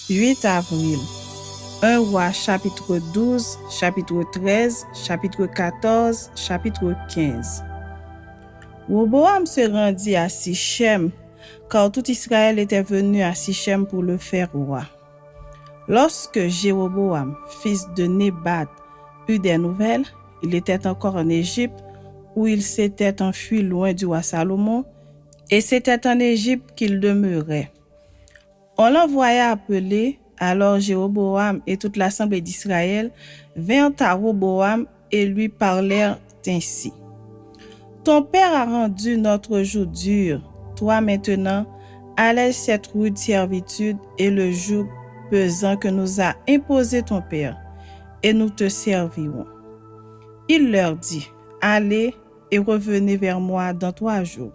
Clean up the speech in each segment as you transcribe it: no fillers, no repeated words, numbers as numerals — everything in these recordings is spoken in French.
8 avril. 1 Roi chapitre 12, chapitre 13, chapitre 14, chapitre 15. Roboam se rendit à Sichem, car tout Israël était venu à Sichem pour le faire roi. Lorsque Jéroboam, fils de Nébat, eut des nouvelles, il était encore en Égypte, où il s'était enfui loin du roi Salomon, et c'était en Égypte qu'il demeurait. On l'envoya appeler, alors Jéroboam et toute l'assemblée d'Israël vinrent à Roboam et lui parlèrent ainsi. Ton père a rendu notre joug dur. Toi maintenant, allège cette rude servitude et le joug pesant que nous a imposé ton père, et nous te servirons. Il leur dit, allez et revenez vers moi dans 3 jours.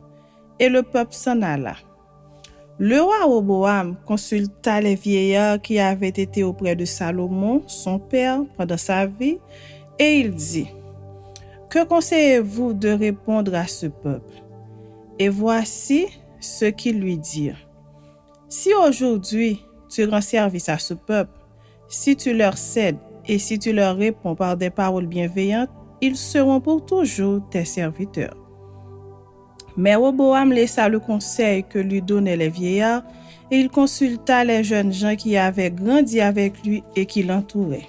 Et le peuple s'en alla. Le roi Roboam consulta les vieillards qui avaient été auprès de Salomon, son père, pendant sa vie, et il dit, que conseillez-vous de répondre à ce peuple? Et voici ce qu'ils lui dirent. Si aujourd'hui tu rends service à ce peuple, si tu leur cèdes et si tu leur réponds par des paroles bienveillantes, ils seront pour toujours tes serviteurs. Mais Roboam laissa le conseil que lui donnaient les vieillards et il consulta les jeunes gens qui avaient grandi avec lui et qui l'entouraient.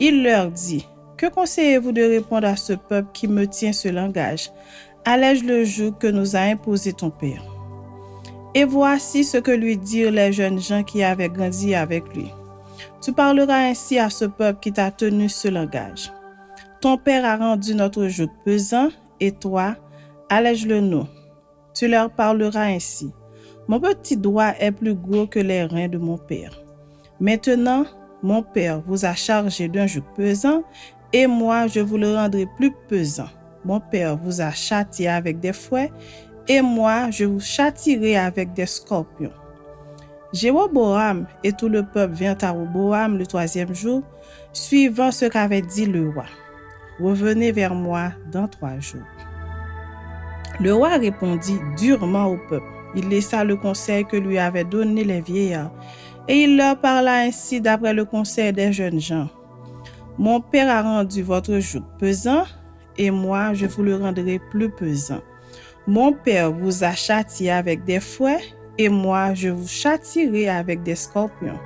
Il leur dit, que conseillez-vous de répondre à ce peuple qui me tient ce langage? Allège le joug que nous a imposé ton père. Et voici ce que lui dirent les jeunes gens qui avaient grandi avec lui. Tu parleras ainsi à ce peuple qui t'a tenu ce langage. Ton père a rendu notre joug pesant et toi, allège-le nous. Tu leur parleras ainsi. Mon petit doigt est plus gros que les reins de mon père. Maintenant, mon père vous a chargé d'un joug pesant et moi, je vous le rendrai plus pesant. Mon père vous a châtié avec des fouets et moi, je vous châtierai avec des scorpions. Jéroboam et tout le peuple vinrent à Roboam le 3e jour, suivant ce qu'avait dit le roi. Revenez vers moi dans 3 jours. Le roi répondit durement au peuple. Il laissa le conseil que lui avaient donné les vieillards, et il leur parla ainsi d'après le conseil des jeunes gens. Mon père a rendu votre joug pesant, et moi je vous le rendrai plus pesant. Mon père vous a châtié avec des fouets, et moi je vous châtierai avec des scorpions.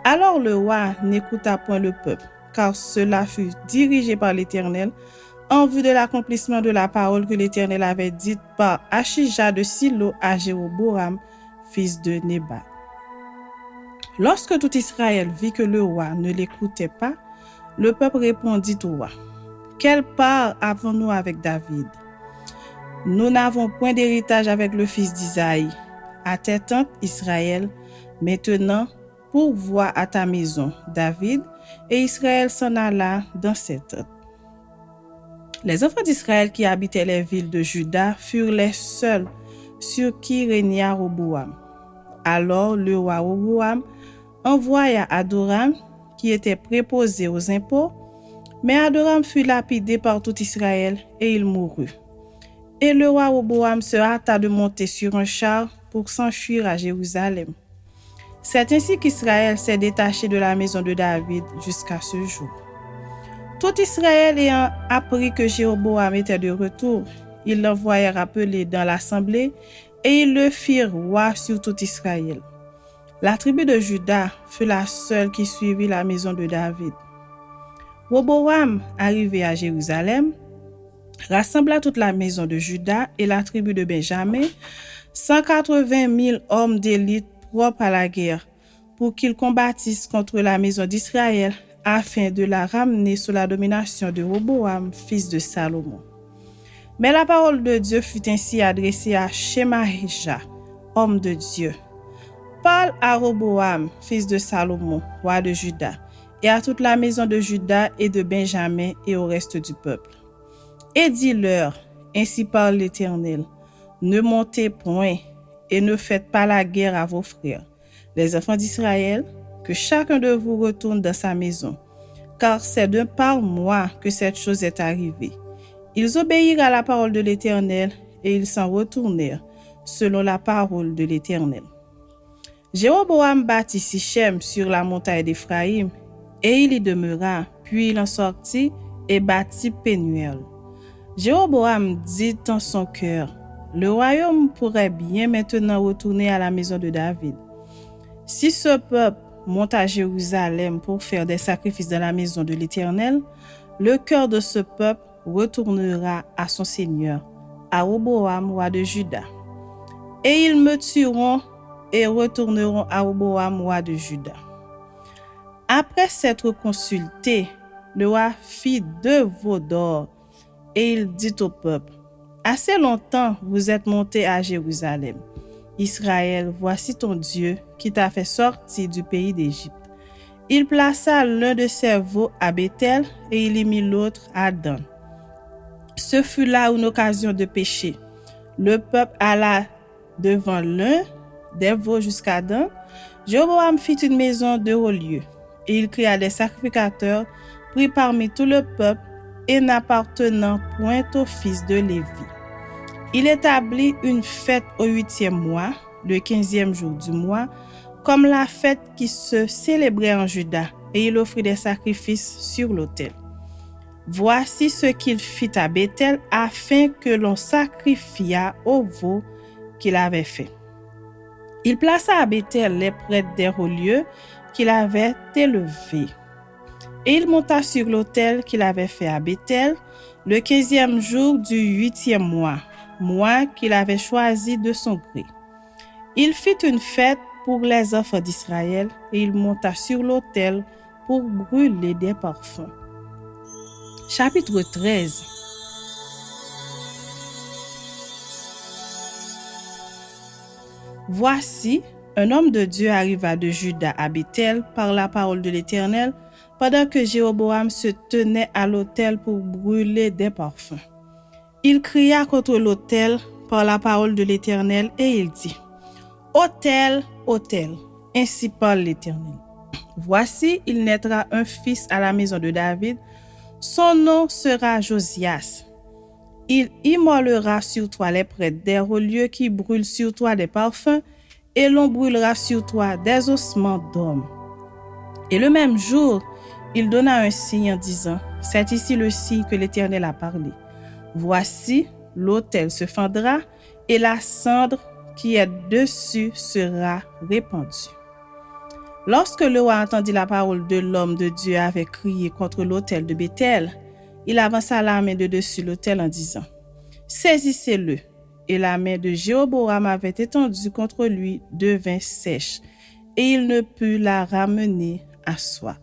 Alors le roi n'écouta point le peuple, car cela fut dirigé par l'Éternel, en vue de l'accomplissement de la parole que l'Éternel avait dite par Achija de Silo à Jéroboam, fils de Nébat. Lorsque tout Israël vit que le roi ne l'écoutait pas, le peuple répondit au roi, « Quelle part avons-nous avec David? Nous n'avons point d'héritage avec le fils d'Isaïe. À tes tentes, Israël, maintenant, pourvois à ta maison, David, et Israël s'en alla dans ses tentes. » Les enfants d'Israël qui habitaient les villes de Juda furent les seuls sur qui régna Roboam. Alors le roi Roboam envoya Adoram, qui était préposé aux impôts, mais Adoram fut lapidé par tout Israël et il mourut. Et le roi Roboam se hâta de monter sur un char pour s'enfuir à Jérusalem. C'est ainsi qu'Israël s'est détaché de la maison de David jusqu'à ce jour. Tout Israël ayant appris que Jéroboam était de retour, ils l'envoyèrent appeler dans l'assemblée et ils le firent roi sur tout Israël. La tribu de Juda fut la seule qui suivit la maison de David. Roboam, arrivé à Jérusalem, rassembla toute la maison de Juda et la tribu de Benjamin, 180 000 hommes d'élite propres à la guerre, pour qu'ils combattissent contre la maison d'Israël, afin de la ramener sous la domination de Roboam, fils de Salomon. Mais la parole de Dieu fut ainsi adressée à Shemaïja, homme de Dieu. Parle à Roboam, fils de Salomon, roi de Juda, et à toute la maison de Juda et de Benjamin et au reste du peuple. Et dis-leur, ainsi parle l'Éternel, ne montez point et ne faites pas la guerre à vos frères, les enfants d'Israël, que chacun de vous retourne dans sa maison, car c'est de par moi que cette chose est arrivée. Ils obéirent à la parole de l'Éternel et ils s'en retournèrent, selon la parole de l'Éternel. Jéroboam bâtit Sichem sur la montagne d'Éphraïm, et il y demeura, puis il en sortit et bâtit Pénuel. Jéroboam dit en son cœur, le royaume pourrait bien maintenant retourner à la maison de David. Si ce peuple monte à Jérusalem pour faire des sacrifices dans la maison de l'Éternel, le cœur de ce peuple retournera à son Seigneur, à Roboam, roi de Juda. Et ils me tueront et retourneront à Roboam, roi de Juda. Après s'être consulté, le roi fit 2 veaux d'or et il dit au peuple, assez longtemps vous êtes montés à Jérusalem. Israël, voici ton Dieu qui t'a fait sortir du pays d'Égypte. Il plaça l'un de ses veaux à Béthel et il y mit l'autre à Dan. Ce fut là une occasion de péché. Le peuple alla devant l'un des veaux jusqu'à Dan. Jéroboam fit une maison de haut lieu et il créa des sacrificateurs pris parmi tout le peuple et n'appartenant point au fils de Lévi. Il établit une fête au 8e mois, le 15e jour du mois, comme la fête qui se célébrait en Juda, et il offrit des sacrifices sur l'autel. Voici ce qu'il fit à Béthel afin que l'on sacrifiât au veau qu'il avait fait. Il plaça à Béthel les prêtres des hauts lieux qu'il avait élevés. Et il monta sur l'autel qu'il avait fait à Béthel le 15e jour du 8e mois qu'il avait choisi de son gré. Il fit une fête pour les enfants d'Israël et il monta sur l'autel pour brûler des parfums. Chapitre 13. Voici, un homme de Dieu arriva de Juda à Béthel par la parole de l'Éternel, pendant que Jéroboam se tenait à l'autel pour brûler des parfums. Il cria contre l'autel par la parole de l'Éternel et il dit, « Autel, autel, ainsi parle l'Éternel. Voici, il naîtra un fils à la maison de David, son nom sera Josias. Il immolera sur toi les prêtres des hauts lieux qui brûlent sur toi des parfums, et l'on brûlera sur toi des ossements d'hommes. » Et le même jour, il donna un signe en disant, « C'est ici le signe que l'Éternel a parlé. Voici, l'autel se fendra, et la cendre qui est dessus sera répandue. » Lorsque le roi entendit la parole de l'homme de Dieu avait crié contre l'autel de Béthel, il avança la main de dessus l'autel en disant, « Saisissez-le. » Et la main de Jéroboam avait étendue contre lui devint sèche, et il ne put la ramener à soi.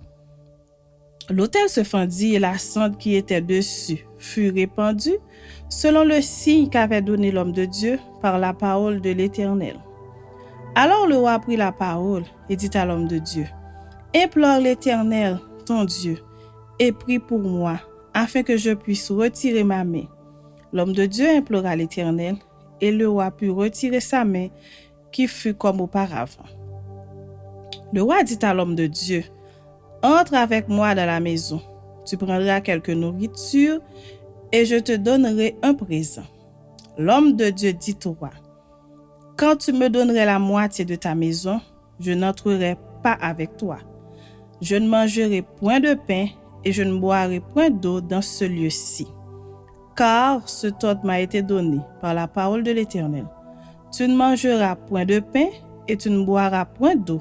L'autel se fendit et la cendre qui était dessus fut répandue, selon le signe qu'avait donné l'homme de Dieu par la parole de l'Éternel. Alors le roi prit la parole et dit à l'homme de Dieu, « Implore l'Éternel, ton Dieu, et prie pour moi, afin que je puisse retirer ma main. » L'homme de Dieu implora l'Éternel, et le roi put retirer sa main, qui fut comme auparavant. Le roi dit à l'homme de Dieu, « Entre avec moi dans la maison, tu prendras quelque nourriture, et je te donnerai un présent. » L'homme de Dieu dit au roi, « Quand tu me donnerais la moitié de ta maison, je n'entrerai pas avec toi. Je ne mangerai point de pain et je ne boirai point d'eau dans ce lieu-ci. Car ce ordre m'a été donné par la parole de l'Éternel. Tu ne mangeras point de pain et tu ne boiras point d'eau,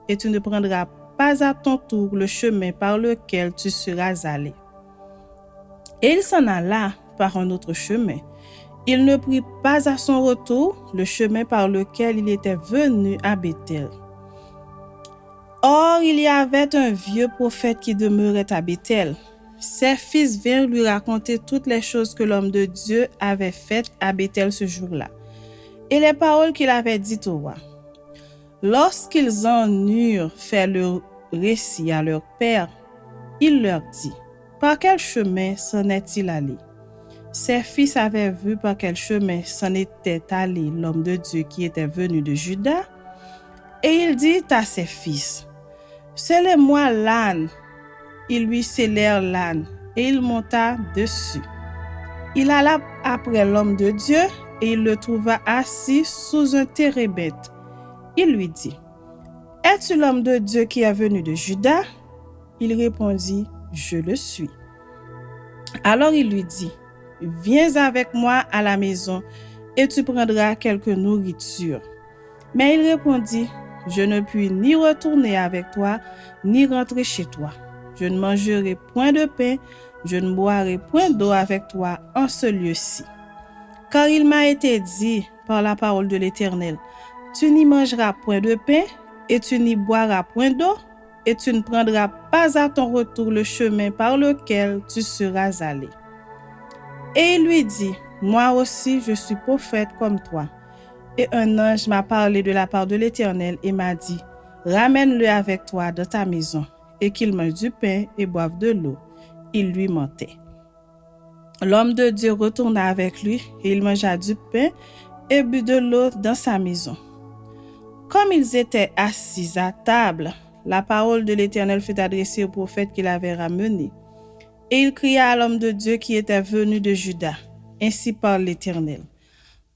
et tu ne prendras pas à ton tour le chemin par lequel tu seras allé. » Et il s'en alla par un autre chemin. Il ne prit pas à son retour le chemin par lequel il était venu à Béthel. Or, il y avait un vieux prophète qui demeurait à Béthel. Ses fils vinrent lui raconter toutes les choses que l'homme de Dieu avait faites à Béthel ce jour-là, et les paroles qu'il avait dites au roi. Lorsqu'ils en eurent fait le récit à leur père, il leur dit, « Par quel chemin s'en est-il allé? » Ses fils avaient vu par quel chemin s'en était allé l'homme de Dieu qui était venu de Juda, et il dit à ses fils, « Scellez-moi l'âne. » Ils lui scellèrent l'âne, et il monta dessus. Il alla après l'homme de Dieu, et il le trouva assis sous un térébinthe. Il lui dit, Es-tu l'homme de Dieu qui est venu de Juda? Il répondit, je le suis. Alors il lui dit, viens avec moi à la maison et tu prendras quelque nourriture. Mais il répondit, je ne puis ni retourner avec toi, ni rentrer chez toi. Je ne mangerai point de pain, je ne boirai point d'eau avec toi en ce lieu-ci. Car il m'a été dit par la parole de l'Éternel, tu n'y mangeras point de pain, et tu n'y boiras point d'eau, et tu ne prendras pas à ton retour le chemin par lequel tu seras allé. Et il lui dit, moi aussi je suis prophète comme toi. Et un ange m'a parlé de la part de l'Éternel et m'a dit, ramène-le avec toi dans ta maison, et qu'il mange du pain et boive de l'eau. Il lui mentait. L'homme de Dieu retourna avec lui, et il mangea du pain et but de l'eau dans sa maison. Comme ils étaient assis à table, la parole de l'Éternel fut adressée au prophète qu'il avait ramené. Et il cria à l'homme de Dieu qui était venu de Juda. Ainsi parle l'Éternel.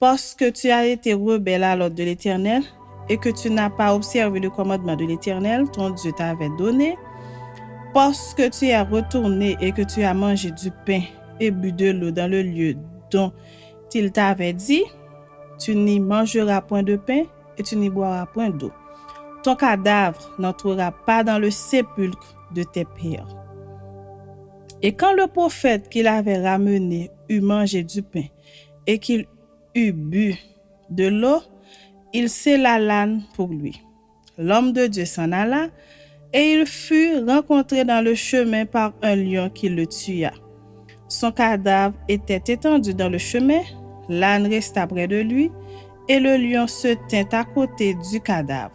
Parce que tu as été rebelle à l'ordre de l'Éternel et que tu n'as pas observé le commandement de l'Éternel, ton Dieu t'avait donné, parce que tu es retourné et que tu as mangé du pain et bu de l'eau dans le lieu dont il t'avait dit, tu n'y mangeras point de pain et tu n'y boiras point d'eau. Ton cadavre n'entrera pas dans le sépulcre de tes pères. Et quand le prophète qu'il avait ramené eut mangé du pain et qu'il eut bu de l'eau, il scella l'âne pour lui. L'homme de Dieu s'en alla et il fut rencontré dans le chemin par un lion qui le tua. Son cadavre était étendu dans le chemin, l'âne resta près de lui et le lion se tint à côté du cadavre.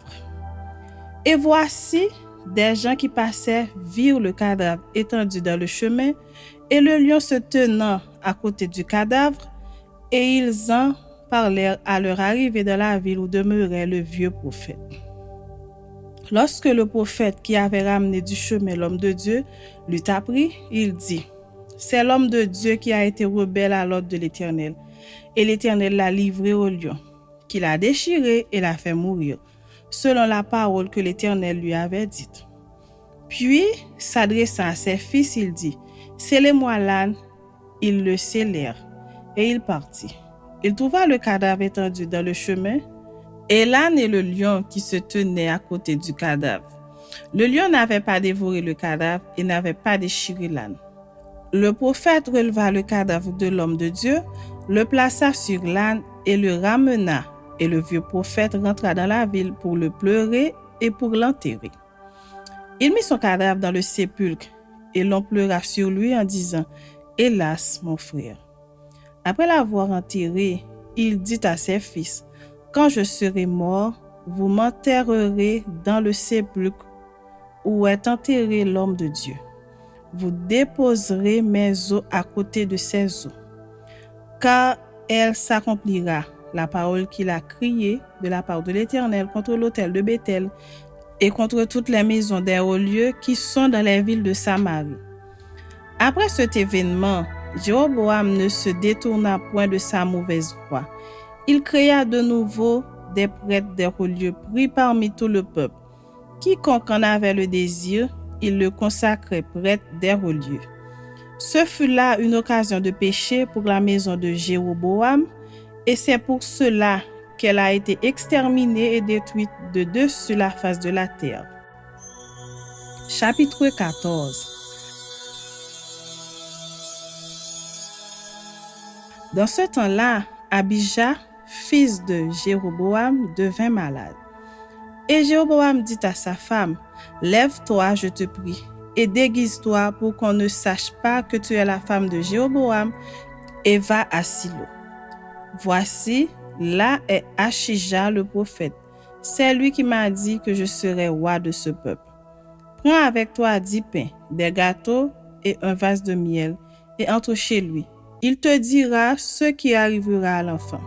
Et voici, des gens qui passaient virent le cadavre étendu dans le chemin et le lion se tenant à côté du cadavre, et ils en parlèrent à leur arrivée dans la ville où demeurait le vieux prophète. Lorsque le prophète qui avait ramené du chemin l'homme de Dieu l'eut appris, il dit, c'est l'homme de Dieu qui a été rebelle à l'ordre de l'Éternel, et l'Éternel l'a livré au lion, qui l'a déchiré et l'a fait mourir, selon la parole que l'Éternel lui avait dite. Puis, s'adressant à ses fils, il dit, scellez-moi l'âne. Ils le scellèrent, et il partit. Il trouva le cadavre étendu dans le chemin, et l'âne et le lion qui se tenaient à côté du cadavre. Le lion n'avait pas dévoré le cadavre et n'avait pas déchiré l'âne. Le prophète releva le cadavre de l'homme de Dieu, le plaça sur l'âne et le ramena. Et le vieux prophète rentra dans la ville pour le pleurer et pour l'enterrer. Il mit son cadavre dans le sépulcre et l'on pleura sur lui en disant, « Hélas, mon frère !» Après l'avoir enterré, il dit à ses fils, « Quand je serai mort, vous m'enterrerez dans le sépulcre où est enterré l'homme de Dieu. Vous déposerez mes os à côté de ses os, car elle s'accomplira la parole qu'il a criée de la part de l'Éternel contre l'autel de Béthel et contre toutes les maisons des hauts lieux qui sont dans les villes de Samarie. » Après cet événement, Jéroboam ne se détourna point de sa mauvaise voie. Il créa de nouveau des prêtres des hauts lieux pris parmi tout le peuple. Quiconque en avait le désir, il le consacrait prêtre des hauts lieux. Ce fut là une occasion de péché pour la maison de Jéroboam, et c'est pour cela qu'elle a été exterminée et détruite de dessus la face de la terre. Chapitre 14. Dans ce temps-là, Abijah, fils de Jéroboam, devint malade. Et Jéroboam dit à sa femme, « Lève-toi, je te prie, et déguise-toi pour qu'on ne sache pas que tu es la femme de Jéroboam, et va à Silo. Voici, là est Achija le prophète. C'est lui qui m'a dit que je serai roi de ce peuple. Prends avec toi 10 pains, des gâteaux et un vase de miel, et entre chez lui. Il te dira ce qui arrivera à l'enfant. »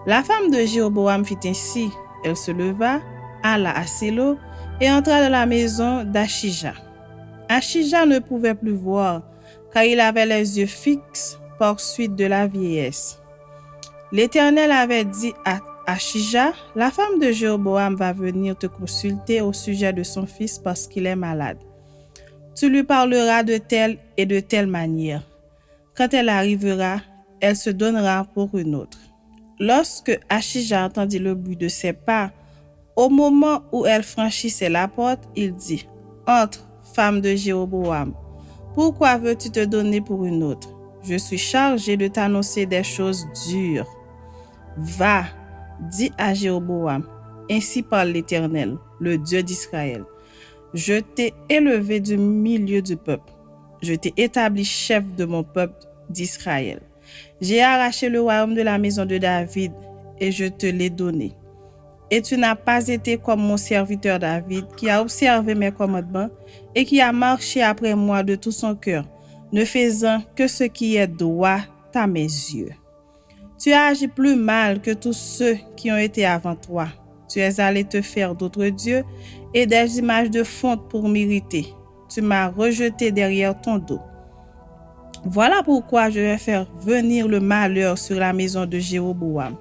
La femme de Jéroboam fit ainsi. Elle se leva, alla à Silo et entra dans la maison d'Achija. Achija ne pouvait plus voir, car il avait les yeux fixes par suite de la vieillesse. L'Éternel avait dit à Achija, la femme de Jéroboam va venir te consulter au sujet de son fils parce qu'il est malade. Tu lui parleras de telle et de telle manière. Quand elle arrivera, elle se donnera pour une autre. Lorsque Achija entendit le bruit de ses pas, au moment où elle franchissait la porte, il dit, « Entre, femme de Jéroboam. Pourquoi veux-tu te donner pour une autre? Je suis chargée de t'annoncer des choses dures. Va, dis à Jéroboam, ainsi parle l'Éternel, le Dieu d'Israël. Je t'ai élevé du milieu du peuple. Je t'ai établi chef de mon peuple d'Israël. J'ai arraché le royaume de la maison de David et je te l'ai donné. Et tu n'as pas été comme mon serviteur David, qui a observé mes commandements et qui a marché après moi de tout son cœur, ne faisant que ce qui est droit à mes yeux. Tu as agi plus mal que tous ceux qui ont été avant toi. Tu es allé te faire d'autres dieux et des images de fonte pour m'irriter. Tu m'as rejeté derrière ton dos. Voilà pourquoi je vais faire venir le malheur sur la maison de Jéroboam.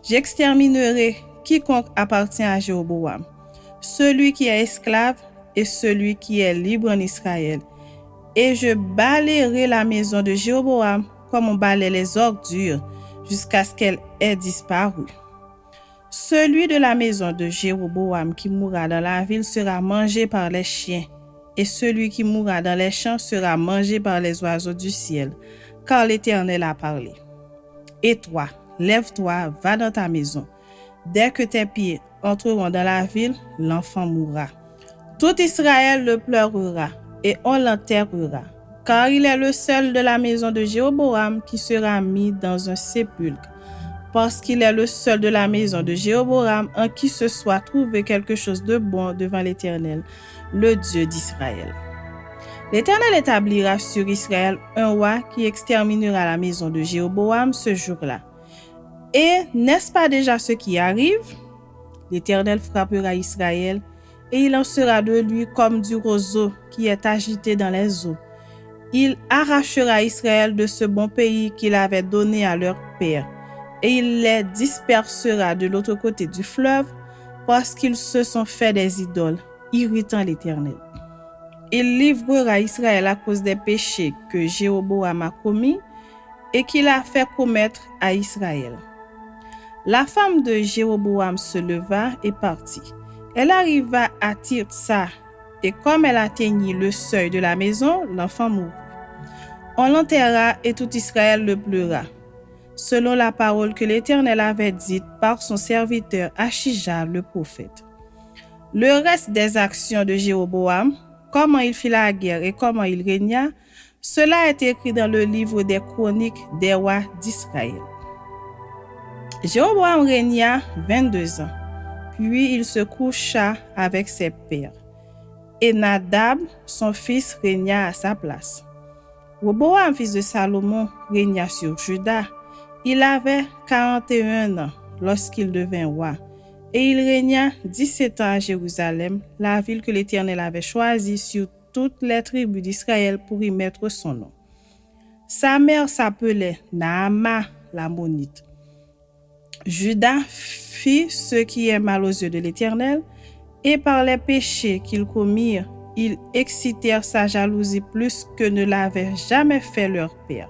J'exterminerai quiconque appartient à Jéroboam, celui qui est esclave et celui qui est libre en Israël. Et je balayerai la maison de Jéroboam comme on balaie les ordures jusqu'à ce qu'elle ait disparu. Celui de la maison de Jéroboam qui mourra dans la ville sera mangé par les chiens, et celui qui mourra dans les champs sera mangé par les oiseaux du ciel, car l'Éternel a parlé. Et toi, lève-toi, va dans ta maison. Dès que tes pieds entreront dans la ville, l'enfant mourra. Tout Israël le pleurera, et on l'enterrera, car il est le seul de la maison de Jéroboam qui sera mis dans un sépulcre, parce qu'il est le seul de la maison de Jéroboam en qui se soit trouvé quelque chose de bon devant l'Éternel, le Dieu d'Israël. L'Éternel établira sur Israël un roi qui exterminera la maison de Jéroboam ce jour-là. Et n'est-ce pas déjà ce qui arrive? L'Éternel frappera Israël, et il en sera de lui comme du roseau qui est agité dans les eaux. Il arrachera Israël de ce bon pays qu'il avait donné à leur père, et il les dispersera de l'autre côté du fleuve, parce qu'ils se sont fait des idoles, irritant l'Éternel. Il livrera Israël à cause des péchés que Jéroboam a commis et qu'il a fait commettre à Israël. La femme de Jéroboam se leva et partit. Elle arriva à Tirtsa, et comme elle atteignit le seuil de la maison, l'enfant mourut. On l'enterra et tout Israël le pleura, selon la parole que l'Éternel avait dite par son serviteur Achija le prophète. Le reste des actions de Jéroboam, comment il fit la guerre et comment il régna, cela est écrit dans le livre des chroniques des rois d'Israël. Jéroboam régna 22 ans, puis il se coucha avec ses pères. Et Nadab, son fils, régna à sa place. Roboam, fils de Salomon, régna sur Juda. Il avait 41 ans lorsqu'il devint roi, et il régna 17 ans à Jérusalem, la ville que l'Éternel avait choisie sur toutes les tribus d'Israël pour y mettre son nom. Sa mère s'appelait Naama l'Ammonite. Juda fit ce qui est mal aux yeux de l'Éternel, et par les péchés qu'ils commirent, ils excitèrent sa jalousie plus que ne l'avait jamais fait leur père.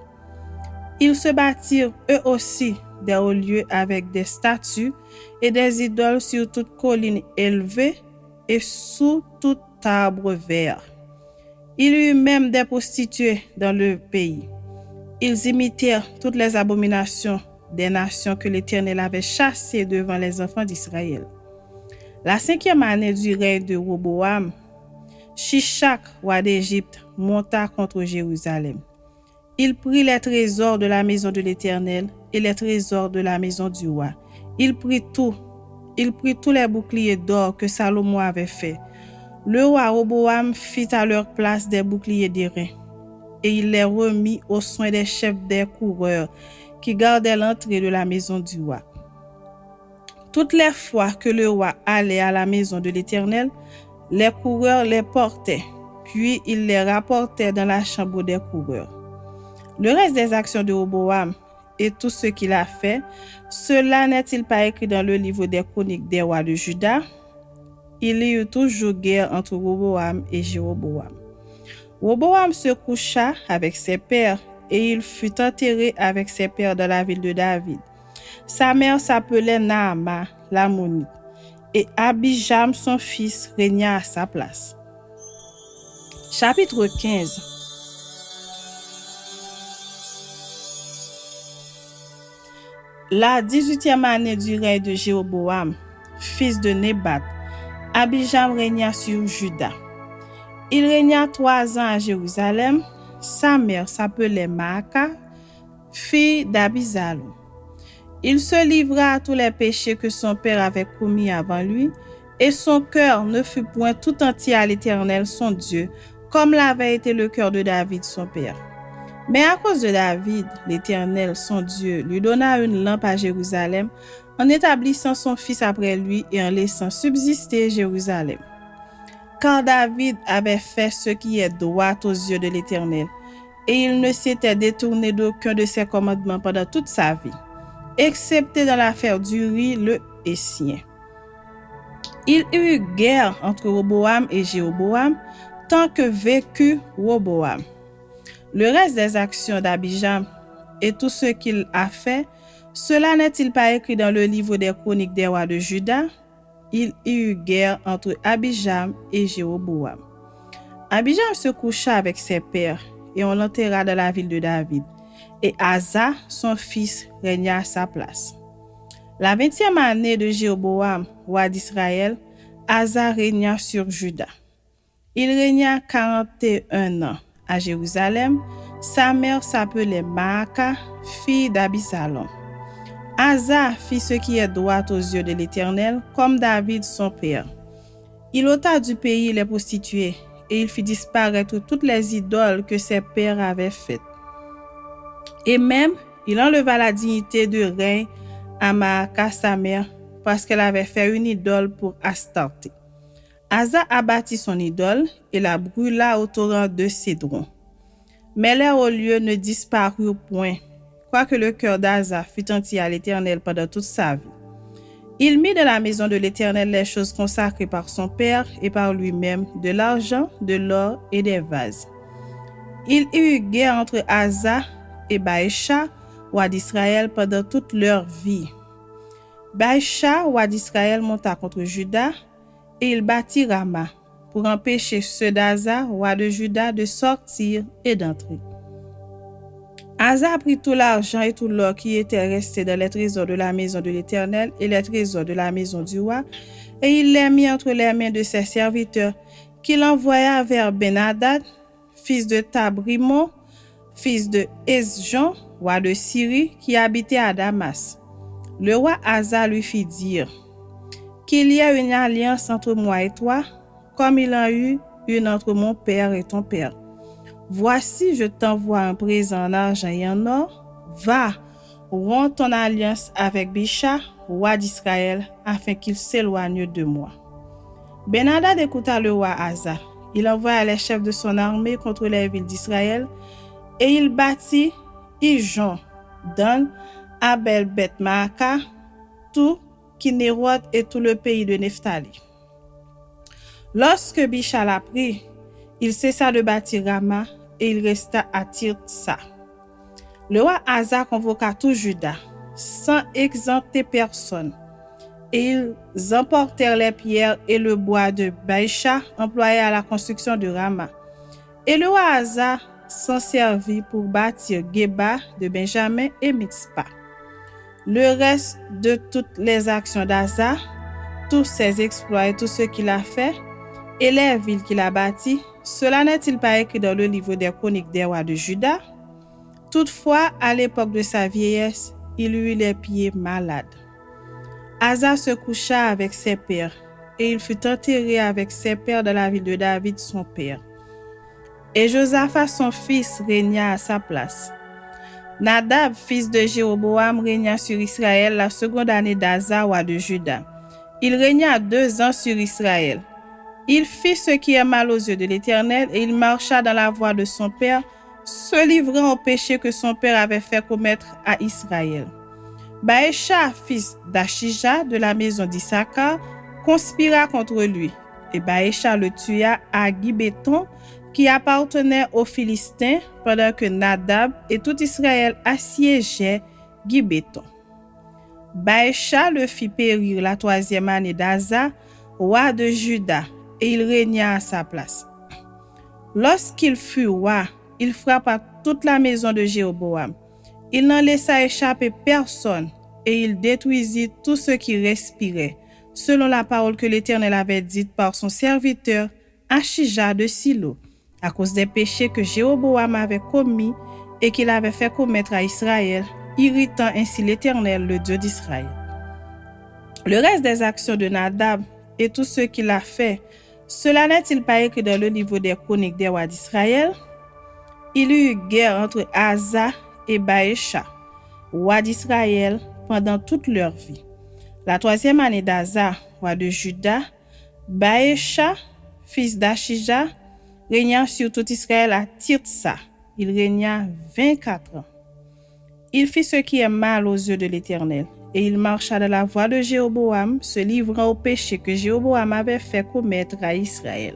Ils se bâtirent eux aussi des hauts lieux avec des statues et des idoles sur toute colline élevée et sous tout arbre vert. Il y eut même des prostituées dans le pays. Ils imitèrent toutes les abominations des nations que l'Éternel avait chassées devant les enfants d'Israël. La 5e année du règne de Roboam, Shishak, roi d'Égypte, monta contre Jérusalem. Il prit les trésors de la maison de l'Éternel et les trésors de la maison du roi. Il prit tous les boucliers d'or que Salomon avait faits. Le roi Roboam fit à leur place des boucliers d'airain, et il les remit aux soins des chefs des coureurs qui gardaient l'entrée de la maison du roi. Toutes les fois que le roi allait à la maison de l'Éternel, les coureurs les portaient, puis il les rapportait dans la chambre des coureurs. Le reste des actions de Roboam et tout ce qu'il a fait, cela n'est-il pas écrit dans le livre des chroniques des rois de Juda? Il y eut toujours guerre entre Roboam et Jéroboam. Roboam se coucha avec ses pères et il fut enterré avec ses pères dans la ville de David. Sa mère s'appelait Naama, l'Ammonite, et Abijam, son fils, régna à sa place. Chapitre 15. La 18e année du règne de Jéroboam, fils de Nébat, Abijam régna sur Juda. Il régna 3 ans à Jérusalem. Sa mère s'appelait Maaka, fille d'Abisalom. Il se livra à tous les péchés que son père avait commis avant lui, et son cœur ne fut point tout entier à l'Éternel son Dieu, comme l'avait été le cœur de David son père. Mais à cause de David, l'Éternel son Dieu lui donna une lampe à Jérusalem, en établissant son fils après lui et en laissant subsister Jérusalem. Car David avait fait ce qui est droit aux yeux de l'Éternel, et il ne s'était détourné d'aucun de ses commandements pendant toute sa vie, excepté dans l'affaire d'Uri le Héthien. Il y eut guerre entre Roboam et Jéroboam, tant que vécut Roboam. Le reste des actions d'Abijam et tout ce qu'il a fait, cela n'est-il pas écrit dans le livre des chroniques des rois de Juda? Il y eut guerre entre Abijam et Jéroboam. Abijam se coucha avec ses pères et on l'enterra dans la ville de David. Et Asa, son fils, régna à sa place. La 20e année de Jéroboam, roi d'Israël, Asa régna sur Juda. Il régna 41 ans à Jérusalem. Sa mère s'appelait Maaka, fille d'Abisalom. Asa fit ce qui est droit aux yeux de l'Éternel, comme David son père. Il ôta du pays les prostituées, et il fit disparaître toutes les idoles que ses pères avaient faites. Et même, il enleva la dignité de règne à Maaka sa mère, parce qu'elle avait fait une idole pour Astarté. Asa abattit son idole et la brûla au torrent de Cédron. Mais les hauts lieux ne disparurent point, quoique le cœur d'Asa fût entier à l'Éternel pendant toute sa vie. Il mit dans la maison de l'Éternel les choses consacrées par son père et par lui-même, de l'argent, de l'or et des vases. Il y eut guerre entre Asa et Baïcha, roi d'Israël, pendant toute leur vie. Baïcha, roi d'Israël, monta contre Juda et il bâtit Rama pour empêcher ceux d'Asa, roi de Juda, de sortir et d'entrer. Asa prit tout l'argent et tout l'or qui était resté dans les trésors de la maison de l'Éternel et les trésors de la maison du roi, et il les mit entre les mains de ses serviteurs, qu'il envoya vers Ben-Hadad, fils de Tabrimon, fils de Esjon, roi de Syrie, qui habitait à Damas. Le roi Asa lui fit dire qu'il y a une alliance entre moi et toi, comme il en eut une entre mon père et ton père. Voici, je t'envoie un présent en argent et en or. Va, romps ton alliance avec Bicha, roi d'Israël, afin qu'il s'éloigne de moi. Ben-Hadad écouta le roi Asa. Il envoya les chefs de son armée contre les villes d'Israël, et il bâtit Ijon, Dan, Abel-Beth-Maaka, tout Kinéroth et tout le pays de Nephtali. Lorsque Bicha l'apprit, il cessa de bâtir Rama et il resta à Tirtsa. Le roi Asa convoqua tout Juda, sans exempter personne, et ils emportèrent les pierres et le bois de Baïcha employés à la construction de Rama. Et le roi Asa s'en servit pour bâtir Geba de Benjamin et Mitzpah. Le reste de toutes les actions d'Asa, tous ses exploits et tout ce qu'il a fait, et les villes qu'il a bâties, cela n'est-il pas écrit dans le livre des chroniques des rois de Juda? Toutefois, à l'époque de sa vieillesse, il eut les pieds malades. Asa se coucha avec ses pères, et il fut enterré avec ses pères dans la ville de David, son père. Et Josaphat, son fils, régna à sa place. Nadab, fils de Jéroboam, régna sur Israël la seconde année d'Asa, roi de Juda. Il régna 2 ans sur Israël. Il fit ce qui est mal aux yeux de l'Éternel, et il marcha dans la voie de son père se livrant au péché que son père avait fait commettre à Israël. Baécha, fils d'Achija de la maison d'Issachar, conspira contre lui, et Baécha le tua à Gibéton, qui appartenait aux Philistins, pendant que Nadab et tout Israël assiégeaient Gibéton. Baécha le fit périr la 3e année d'Asa, roi de Juda, et il régna à sa place. Lorsqu'il fut roi, il frappa toute la maison de Jéroboam. Il n'en laissa échapper personne, et il détruisit tout ce qui respirait, selon la parole que l'Éternel avait dite par son serviteur Achija de Silo, à cause des péchés que Jéroboam avait commis et qu'il avait fait commettre à Israël, irritant ainsi l'Éternel, le Dieu d'Israël. Le reste des actions de Nadab et tout ce qu'il a fait, cela n'est-il pas écrit dans le livre des chroniques des rois d'Israël? Il y eut guerre entre Asa et Baécha, roi d'Israël, pendant toute leur vie. La 3e année d'Asa, roi de Juda, Baécha, fils d'Achija, régna sur tout Israël à Tirtsa. Il régna 24 ans. Il fit ce qui est mal aux yeux de l'Éternel, et il marcha dans la voie de Jéroboam, se livrant au péché que Jéroboam avait fait commettre à Israël.